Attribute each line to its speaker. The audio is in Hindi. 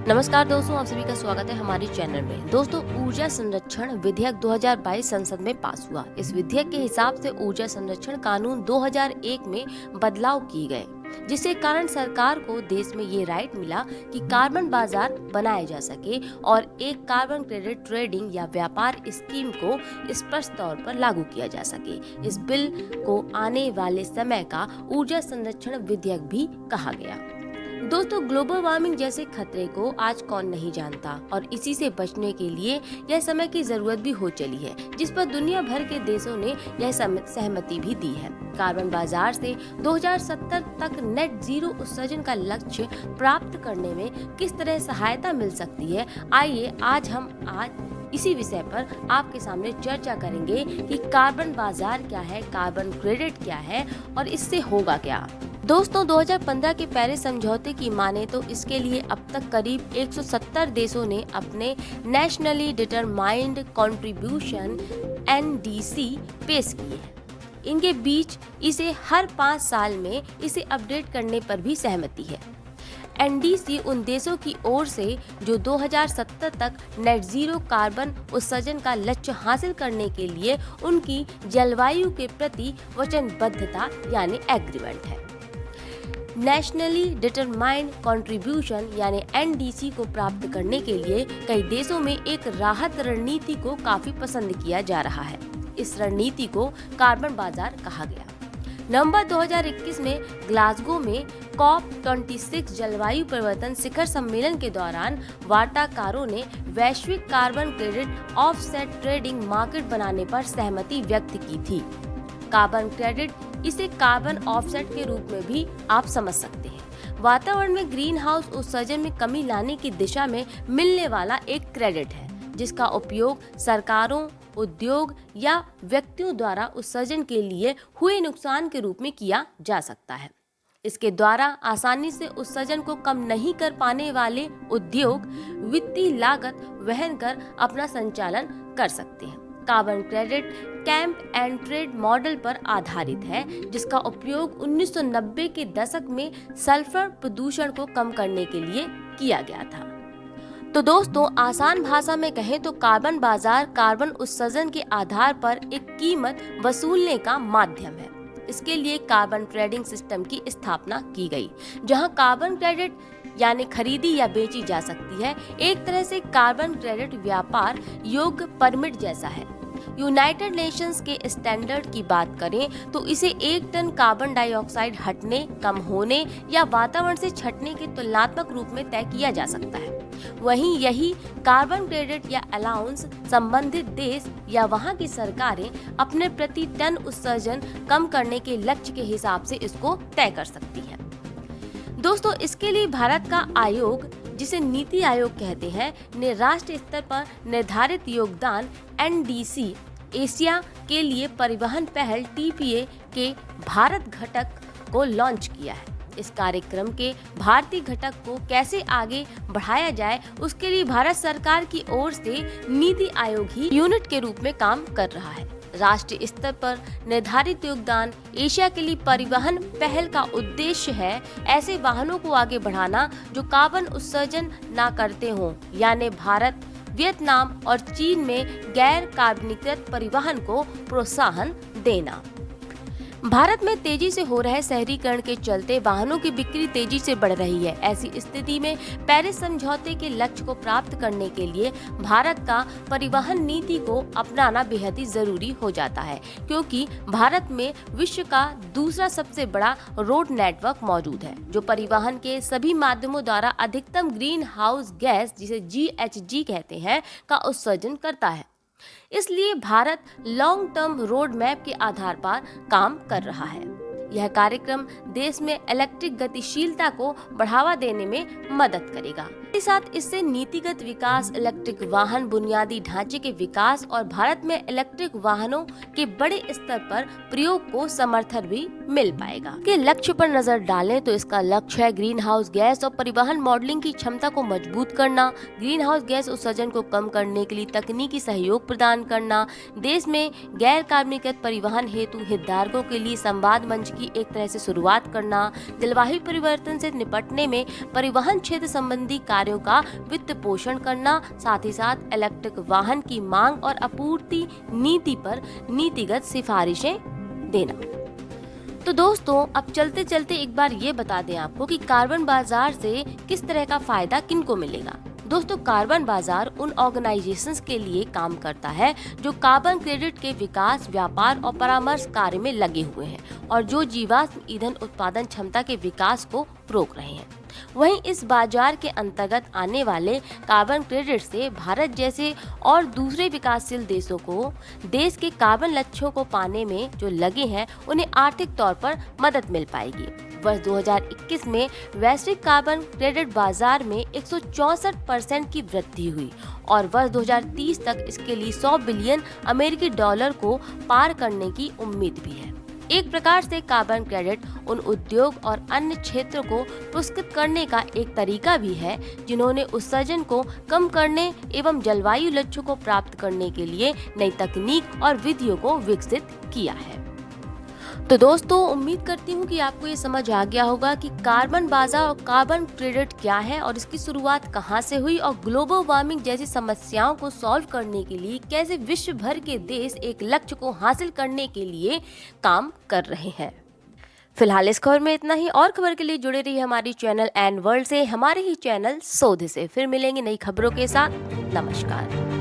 Speaker 1: नमस्कार दोस्तों, आप सभी का स्वागत है हमारे चैनल में। दोस्तों, ऊर्जा संरक्षण विधेयक 2022 संसद में पास हुआ। इस विधेयक के हिसाब से ऊर्जा संरक्षण कानून 2001 में बदलाव किए गए, जिसके कारण सरकार को देश में ये राइट मिला कि कार्बन बाजार बनाए जा सके और एक कार्बन क्रेडिट ट्रेडिंग या व्यापार स्कीम को स्पष्ट तौर पर लागू किया जा सके। इस बिल को आने वाले समय का ऊर्जा संरक्षण विधेयक भी कहा गया। दोस्तों, ग्लोबल वार्मिंग जैसे खतरे को आज कौन नहीं जानता और इसी से बचने के लिए यह समय की जरूरत भी हो चली है, जिस पर दुनिया भर के देशों ने यह सहमति भी दी है। कार्बन बाजार से 2070 तक नेट जीरो उत्सर्जन का लक्ष्य प्राप्त करने में किस तरह सहायता मिल सकती है, आइए आज हम इसी विषय पर आपके सामने चर्चा करेंगे कि कार्बन बाजार क्या है, कार्बन क्रेडिट क्या है और इससे होगा क्या। दोस्तों, 2015 के पेरिस समझौते की माने तो इसके लिए अब तक करीब 170 देशों ने अपने नेशनली डिटरमाइंड कंट्रीब्यूशन (NDC) पेश किए हैं। इनके बीच इसे हर 5 साल में इसे अपडेट करने पर भी सहमति है। NDC उन देशों की ओर से जो 2070 तक नेट जीरो कार्बन उत्सर्जन का लक्ष्य हासिल करने के लिए उनकी जलवायु के प्रति वचनबद्धता यानी एग्रीमेंट है। नेशनली डिटरमाइंड कंट्रीब्यूशन यानी NDC को प्राप्त करने के लिए कई देशों में एक राहत रणनीति को काफी पसंद किया जा रहा है। इस रणनीति को कार्बन बाजार कहा गया। नवंबर 2021 में ग्लासगो में COP26 जलवायु परिवर्तन शिखर सम्मेलन के दौरान वार्ताकारों ने वैश्विक carbon credit offset trading market बनाने पर सहमति व्यक्त की थी। कार्बन क्रेडिट, इसे कार्बन ऑफसेट के रूप में भी आप समझ सकते हैं, वातावरण में ग्रीन हाउस उत्सर्जन में कमी लाने की दिशा में मिलने वाला एक क्रेडिट है, जिसका उपयोग सरकारों, उद्योग या व्यक्तियों द्वारा उत्सर्जन के लिए हुए नुकसान के रूप में किया जा सकता है। इसके द्वारा आसानी से उत्सर्जन को कम नहीं कर पाने वाले उद्योग वित्तीय लागत वहन कर अपना संचालन कर सकते हैं। Carbon credit camp and trade model पर आधारित है, जिसका उपयोग 1990 के दशक में सल्फर प्रदूषण को कम करने के लिए किया गया था। तो दोस्तों, आसान भाषा में कहें तो कार्बन बाजार कार्बन उत्सर्जन के आधार पर एक कीमत वसूलने का माध्यम है। इसके लिए कार्बन ट्रेडिंग सिस्टम की स्थापना की गई, जहां कार्बन क्रेडिट यानी खरीदी या बेची जा सकती है। एक तरह से कार्बन क्रेडिट व्यापार योग्य परमिट जैसा है। यूनाइटेड नेशंस के स्टैंडर्ड की बात करें तो इसे 1 टन कार्बन डाइऑक्साइड हटने, कम होने या वातावरण से छटने के तुलनात्मक रूप में तय किया जा सकता है। वहीं यही कार्बन क्रेडिट या अलाउंस संबंधित देश या वहां की सरकारें अपने प्रति टन उत्सर्जन कम करने के लक्ष्य के हिसाब से इसको तय कर सकती है। दोस्तों, इसके लिए भारत का आयोग, जिसे नीति आयोग कहते हैं, ने राष्ट्रीय स्तर पर निर्धारित योगदान NDC एशिया के लिए परिवहन पहल TPA के भारत घटक को लॉन्च किया है। इस कार्यक्रम के भारतीय घटक को कैसे आगे बढ़ाया जाए, उसके लिए भारत सरकार की ओर से नीति आयोग ही यूनिट के रूप में काम कर रहा है। राष्ट्रीय स्तर पर निर्धारित योगदान एशिया के लिए परिवहन पहल का उद्देश्य है ऐसे वाहनों को आगे बढ़ाना जो कार्बन उत्सर्जन ना करते हों, यानी भारत, वियतनाम और चीन में गैर कार्बनीकृत परिवहन को प्रोत्साहन देना। भारत में तेजी से हो रहे शहरीकरण के चलते वाहनों की बिक्री तेजी से बढ़ रही है। ऐसी स्थिति में पेरिस समझौते के लक्ष्य को प्राप्त करने के लिए भारत का परिवहन नीति को अपनाना बेहद ही जरूरी हो जाता है, क्योंकि भारत में विश्व का दूसरा सबसे बड़ा रोड नेटवर्क मौजूद है, जो परिवहन के सभी माध्यमों द्वारा अधिकतम ग्रीन हाउस गैस, जिसे GHG कहते हैं, का उत्सर्जन करता है। इसलिए Bharat long term road map के आधार पर काम कर रहा है। यह कार्यक्रम देश में इलेक्ट्रिक गतिशीलता को बढ़ावा देने में मदद करेगा। साथ इससे नीतिगत विकास, इलेक्ट्रिक वाहन बुनियादी ढांचे के विकास और भारत में इलेक्ट्रिक वाहनों के बड़े स्तर पर प्रयोग को समर्थन भी मिल पाएगा। के लक्ष्य पर नजर डालें तो इसका लक्ष्य है ग्रीन हाउस गैस और परिवहन मॉडलिंग की क्षमता को मजबूत करना, ग्रीन हाउस गैस उत्सर्जन को कम करने के लिए तकनीकी सहयोग प्रदान करना, देश में गैर कार्बनिकृत परिवहन हेतु हितधारकों के लिए संवाद मंच की की एक तरह से शुरुआत करना, जलवायु परिवर्तन से निपटने में परिवहन क्षेत्र संबंधी कार्यों का वित्त पोषण करना, साथ ही साथ इलेक्ट्रिक वाहन की मांग और आपूर्ति नीति पर नीतिगत सिफारिशें देना। तो दोस्तों, अब चलते चलते एक बार ये बता दें आपको कि कार्बन बाजार से किस तरह का फायदा किनको मिलेगा। दोस्तों, कार्बन बाजार उन ऑर्गेनाइजेशंस के लिए काम करता है जो कार्बन क्रेडिट के विकास, व्यापार और परामर्श कार्य में लगे हुए हैं और जो जीवाश्म ईंधन उत्पादन क्षमता के विकास को रोक रहे हैं। वहीं इस बाजार के अंतर्गत आने वाले कार्बन क्रेडिट से भारत जैसे और दूसरे विकासशील देशों को देश के कार्बन लक्ष्यों को पाने में जो लगे हैं उन्हें आर्थिक तौर पर मदद मिल पाएगी। वर्ष 2021 में वैश्विक कार्बन क्रेडिट बाजार में 164% की वृद्धि हुई और वर्ष 2030 तक इसके लिए 100 बिलियन अमेरिकी डॉलर को पार करने की उम्मीद भी है। एक प्रकार से कार्बन क्रेडिट उन उद्योग और अन्य क्षेत्रों को पुरस्कृत करने का एक तरीका भी है जिन्होंने उत्सर्जन को कम करने एवं जलवायु लक्ष्यों को प्राप्त करने के लिए नई तकनीक और विधियों को विकसित किया है। तो दोस्तों, उम्मीद करती हूँ कि आपको ये समझ आ गया होगा कि कार्बन बाजार और कार्बन क्रेडिट क्या है और इसकी शुरुआत कहाँ से हुई और ग्लोबल वार्मिंग जैसी समस्याओं को सॉल्व करने के लिए कैसे विश्व भर के देश एक लक्ष्य को हासिल करने के लिए काम कर रहे हैं। फिलहाल इस खबर में इतना ही। और खबर के लिए जुड़े रहिए हमारी चैनल एंड वर्ल्ड से, हमारे ही चैनल शोध से। फिर मिलेंगे नई खबरों के साथ। नमस्कार।